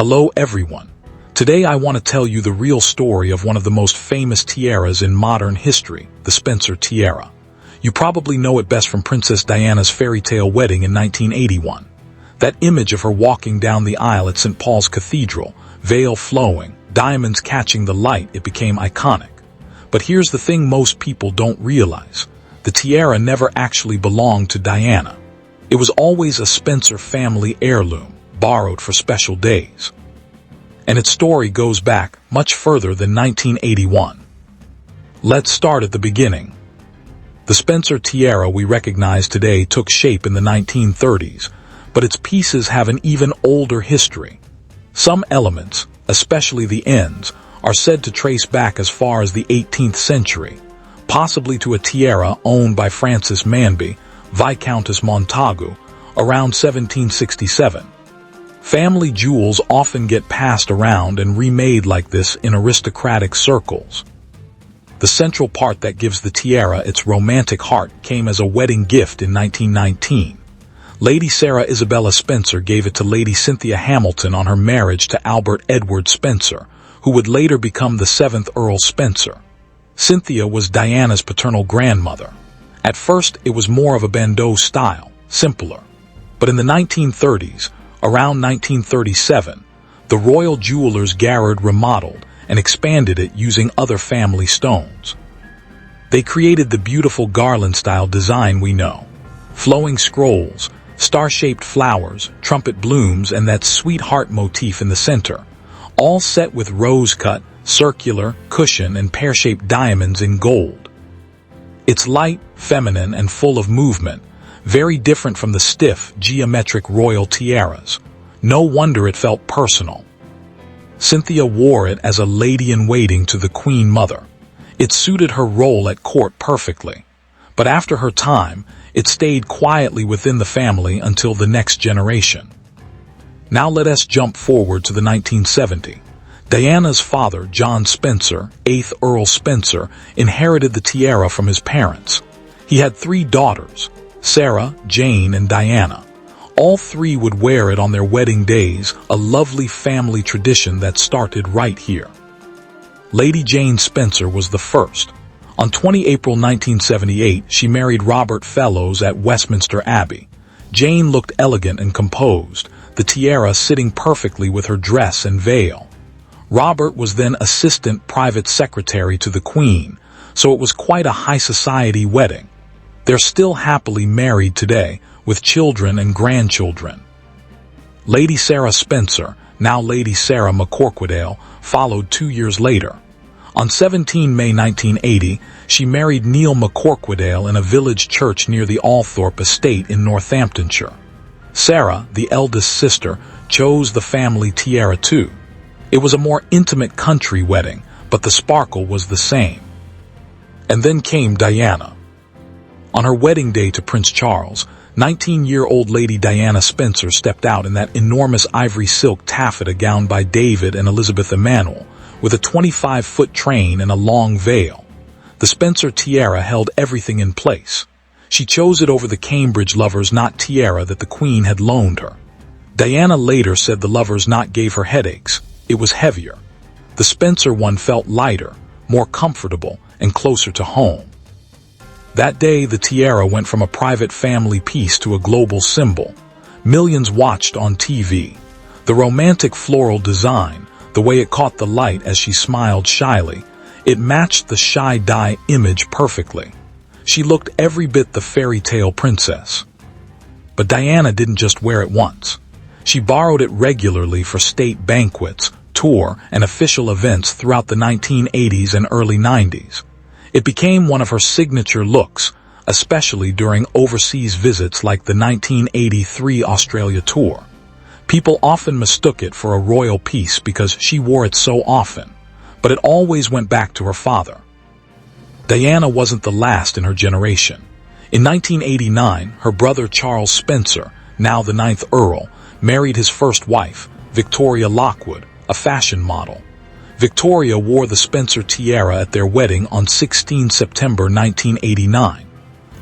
Hello everyone. Today I want to tell you the real story of one of the most famous tiaras in modern history, the Spencer Tiara. You probably know it best from Princess Diana's fairy tale wedding in 1981. That image of her walking down the aisle at St. Paul's Cathedral, veil flowing, diamonds catching the light, it became iconic. But here's the thing most people don't realize. The tiara never actually belonged to Diana. It was always a Spencer family heirloom, borrowed for special days. And its story goes back much further than 1981. Let's start at the beginning. The Spencer tiara we recognize today took shape in the 1930s, but its pieces have an even older history. Some elements, especially the ends, are said to trace back as far as the 18th century, possibly to a tiara owned by Frances Manby, Viscountess Montagu, around 1767. Family jewels often get passed around and remade like this in aristocratic circles. The central part that gives the tiara its romantic heart came as a wedding gift in 1919. Lady Sarah Isabella Spencer gave it to Lady Cynthia Hamilton on her marriage to Albert Edward Spencer, who would later become the 7th Earl Spencer. Cynthia was Diana's paternal grandmother. At first, it was more of a bandeau style, simpler. But in the 1930s, around 1937, the royal jewelers Garrard remodeled and expanded it using other family stones. They created the beautiful garland-style design we know. Flowing scrolls, star-shaped flowers, trumpet blooms, and that sweet heart motif in the center, all set with rose-cut, circular, cushion, and pear-shaped diamonds in gold. It's light, feminine, and full of movement, very different from the stiff, geometric royal tiaras. No wonder it felt personal. Cynthia wore it as a lady-in-waiting to the Queen Mother. It suited her role at court perfectly. But after her time, it stayed quietly within the family until the next generation. Now let us jump forward to the 1970s. Diana's father, John Spencer, 8th Earl Spencer, inherited the tiara from his parents. He had 3 daughters, Sarah, Jane, and Diana. All 3 would wear it on their wedding days, a lovely family tradition that started right here. Lady Jane Spencer was the first. On 20 April 1978, she married Robert Fellows at Westminster Abbey. Jane looked elegant and composed, the tiara sitting perfectly with her dress and veil. Robert was then assistant private secretary to the Queen, so it was quite a high society wedding. They're still happily married today, with children and grandchildren. Lady Sarah Spencer, now Lady Sarah McCorquodale, followed 2 years later. On 17 May 1980, she married Neil McCorquodale in a village church near the Althorpe estate in Northamptonshire. Sarah, the eldest sister, chose the family tiara too. It was a more intimate country wedding, but the sparkle was the same. And then came Diana. On her wedding day to Prince Charles, 19-year-old Lady Diana Spencer stepped out in that enormous ivory silk taffeta gown by David and Elizabeth Emanuel, with a 25-foot train and a long veil. The Spencer tiara held everything in place. She chose it over the Cambridge lover's knot tiara that the Queen had loaned her. Diana later said the lover's knot gave her headaches. It was heavier. The Spencer one felt lighter, more comfortable, and closer to home. That day, the tiara went from a private family piece to a global symbol. Millions watched on TV. The romantic floral design, the way it caught the light as she smiled shyly, it matched the shy Di image perfectly. She looked every bit the fairy tale princess. But Diana didn't just wear it once. She borrowed it regularly for state banquets, tour, and official events throughout the 1980s and early 90s. It became one of her signature looks, especially during overseas visits like the 1983 Australia tour. People often mistook it for a royal piece because she wore it so often, but it always went back to her father. Diana wasn't the last in her generation. In 1989, her brother Charles Spencer, now the 9th Earl, married his first wife, Victoria Lockwood, a fashion model. Victoria wore the Spencer tiara at their wedding on 16 September 1989.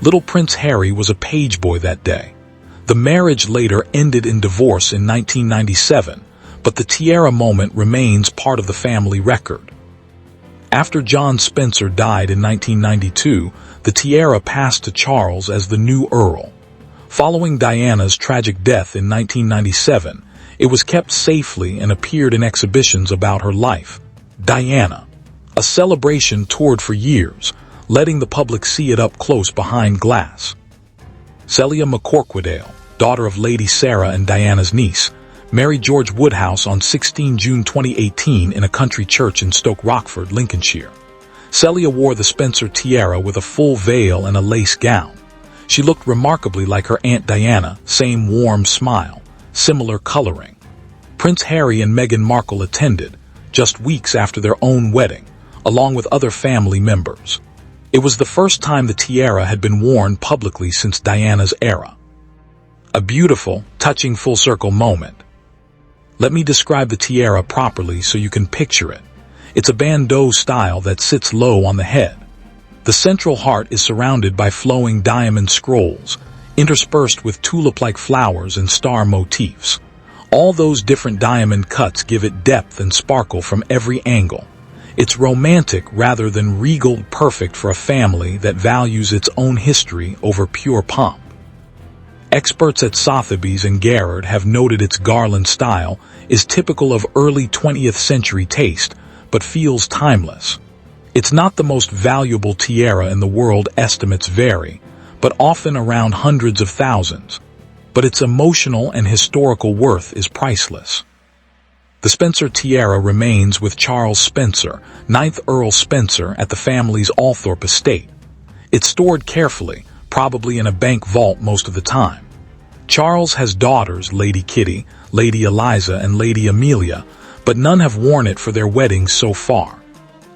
Little Prince Harry was a page boy that day. The marriage later ended in divorce in 1997, but the tiara moment remains part of the family record. After John Spencer died in 1992, the tiara passed to Charles as the new Earl. Following Diana's tragic death in 1997, it was kept safely and appeared in exhibitions about her life. Diana. A celebration toured for years, letting the public see it up close behind glass. Celia McCorquodale, daughter of Lady Sarah and Diana's niece, married George Woodhouse on 16 June 2018 in a country church in Stoke Rockford, Lincolnshire. Celia wore the Spencer tiara with a full veil and a lace gown. She looked remarkably like her Aunt Diana, same warm smile, similar coloring. Prince Harry and Meghan Markle attended, just weeks after their own wedding, along with other family members. It was the first time the tiara had been worn publicly since Diana's era. A beautiful, touching full-circle moment. Let me describe the tiara properly so you can picture it. It's a bandeau style that sits low on the head. The central heart is surrounded by flowing diamond scrolls, interspersed with tulip-like flowers and star motifs. All those different diamond cuts give it depth and sparkle from every angle. It's romantic rather than regal, perfect for a family that values its own history over pure pomp. Experts at Sotheby's and Garrard have noted its garland style is typical of early 20th century taste, but feels timeless. It's not the most valuable tiara in the world, estimates vary, but often around hundreds of thousands. But its emotional and historical worth is priceless. The Spencer tiara remains with Charles Spencer, 9th Earl Spencer, at the family's Althorpe estate. It's stored carefully, probably in a bank vault most of the time. Charles has daughters, Lady Kitty, Lady Eliza, and Lady Amelia, but none have worn it for their weddings so far.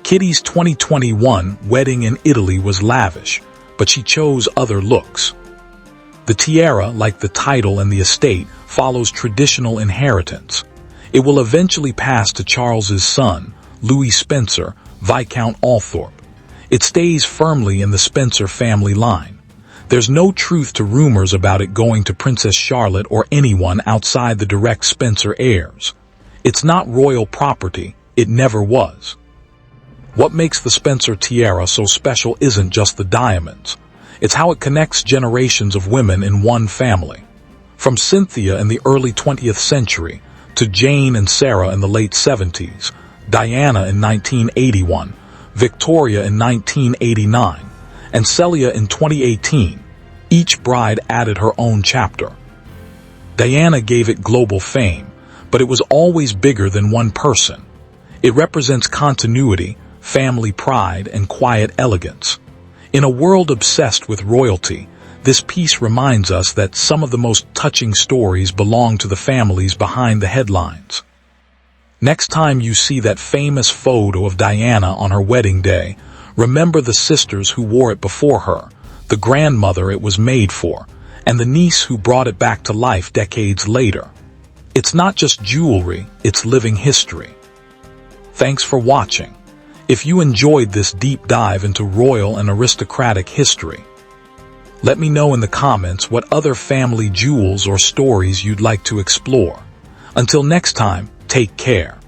Kitty's 2021 wedding in Italy was lavish, but she chose other looks. The tiara, like the title and the estate, follows traditional inheritance. It will eventually pass to Charles's son, Louis Spencer, Viscount Althorpe. It stays firmly in the Spencer family line. There's no truth to rumors about it going to Princess Charlotte or anyone outside the direct Spencer heirs. It's not royal property, it never was. What makes the Spencer tiara so special isn't just the diamonds. It's how it connects generations of women in one family. From Cynthia in the early 20th century, to Jane and Sarah in the late 70s, Diana in 1981, Victoria in 1989, and Celia in 2018, each bride added her own chapter. Diana gave it global fame, but it was always bigger than one person. It represents continuity, family pride, and quiet elegance. In a world obsessed with royalty, this piece reminds us that some of the most touching stories belong to the families behind the headlines. Next time you see that famous photo of Diana on her wedding day, remember the sisters who wore it before her, the grandmother it was made for, and the niece who brought it back to life decades later. It's not just jewelry, it's living history. Thanks for watching. If you enjoyed this deep dive into royal and aristocratic history, let me know in the comments what other family jewels or stories you'd like to explore. Until next time, take care.